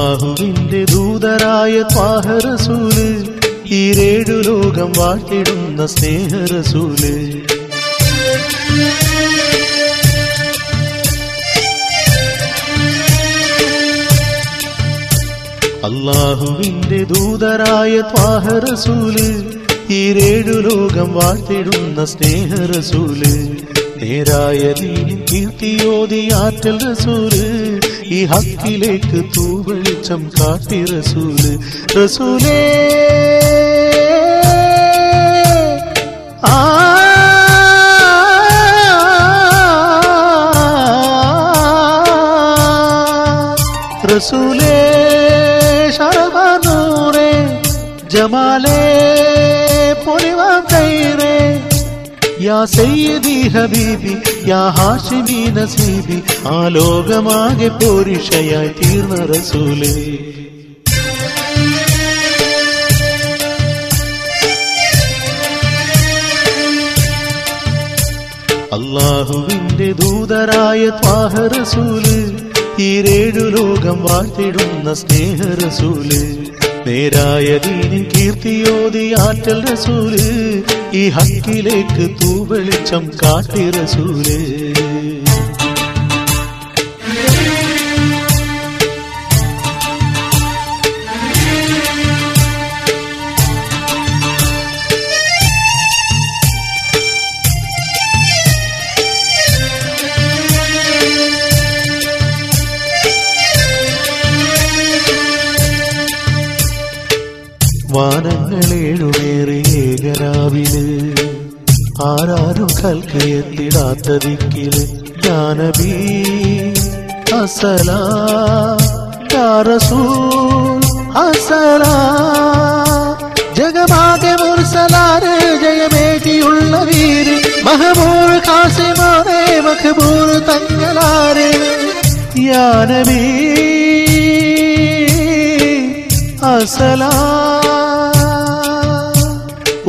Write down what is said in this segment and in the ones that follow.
അല്ലാഹുവിന്റെ ദൂതരായ ത്വാഹ റസൂല്, ഈരേഴു ലോകം വാഴ്ത്തിടുന്ന സ്നേഹ റസൂല്. അല്ലാഹുവിന്റെ ദൂതരായ ത്വാഹ റസൂല്, ഈരേഴു ലോകം വാഴ്ത്തിടുന്ന സ്നേഹ റസൂല്. നേരായ ദീനിൻ കീർത്തിയോതി ആറ്റൽ റസൂല്, ഈ ഹക്കിലേക്ക് തൂവെളിച്ചം കാട്ടി റസൂല്. റസൂലേ റസൂലേ ശരവനൂറേ ജമാലേ പൊലിവാം കൈറേ, യാ സയ്യിദി ഹബീബി യാ ഹാഷിമി നസീബി, ആ ലോകമാകെ പോരിഷയായി തീർന്ന റസൂലേ. അല്ലാഹുവിന്റെ ദൂതരായ ത്വാഹ റസൂല്, ഈരേഴു ലോകം വാഴ്ത്തിടുന്ന സ്നേഹ റസൂല്. നേരായ ദീനിൻ കീർത്തിയോതി ആറ്റൽ റസൂല്, ഈ ഹക്കിലേക്ക് തൂവെളിച്ചം കാട്ടി റസൂല്. വാനങ്ങളേഴുമേറി ഏകരാവില്, ആരാരും കൽക്കയെത്തിടാത്ത ദിക്കില്, യാ നബി അസ്സലാം യാ റസൂൽ അസ്സലാം. ജഗമാകെ മുർസലാരെ ജയമേകിയുള്ള വീര്, മഹബൂർ ഖാസിമാരെ മഖബൂർ തങ്ങളാരെ, യാ നബി അസ്സലാം.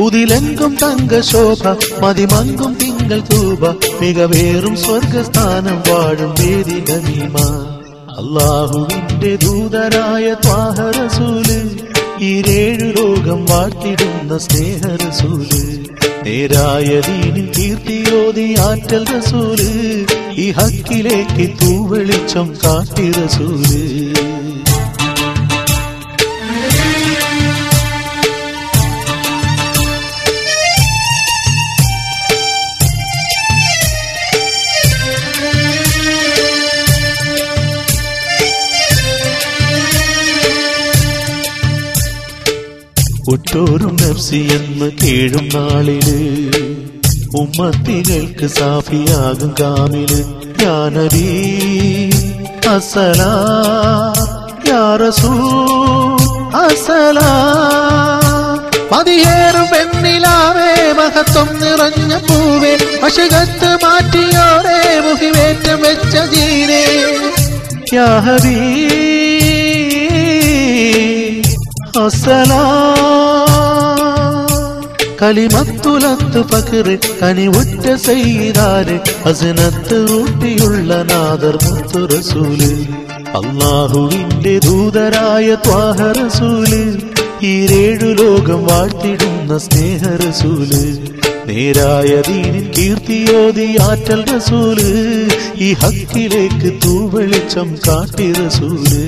ഉതിലെങ്കും തങ്കശോഭ മതിമങ്കും തിങ്കൾ തൂബ, മികവേറും സ്വർഗസ്ഥാനം വാഴും വേദി ഗമീമ. അല്ലാഹുവിന്റെ ദൂതരായ ത്വാഹ റസൂല്, ഈരേഴു ലോകം വാഴ്ത്തിടുന്ന സ്നേഹ റസൂല്. നേരായ ദീനിൻ കീർത്തിയോതി ആറ്റൽ റസൂല്, ഈ ഹക്കിലേക്ക് തൂവെളിച്ചം കാട്ടി റസൂല്. ഉറ്റോരും നഫ്സി എന്ന് കീഴും നാളില്, ഉമ്മത്തികൾക്ക് സാഫിയാകും കാമില്, യാ നബി അസ്സലാം യാ റസൂൽ അസ്സലാം. മതിയേറും പെണ്ണിലാവേ മഹത്വം നിറഞ്ഞ പൂവേ, വശകത്ത് മാറ്റിയോരേ മുഹിവേറ്റം വെച്ച ജീരേ, യാ ഹബീബ് അസ്സലാം. കലിമത്തുലത്ത് ഫഖറ് കനിവുറ്റ സയ്യിദാര്, ഹസനത്ത് ഊട്ടിയുള്ള നാദർ മുത്തു റസൂല്. അല്ലാഹുവിന്റെ ദൂതരായ ത്വാഹ റസൂല്, ഈരേഴു ലോകം വാഴ്ത്തിടുന്ന സ്നേഹ റസൂല്. നേരായ ദീനിൻ കീർത്തിയോതി ആറ്റൽ റസൂല്, ഈ ഹക്കിലേക്ക് തൂവെളിച്ചം കാട്ടി റസൂല്.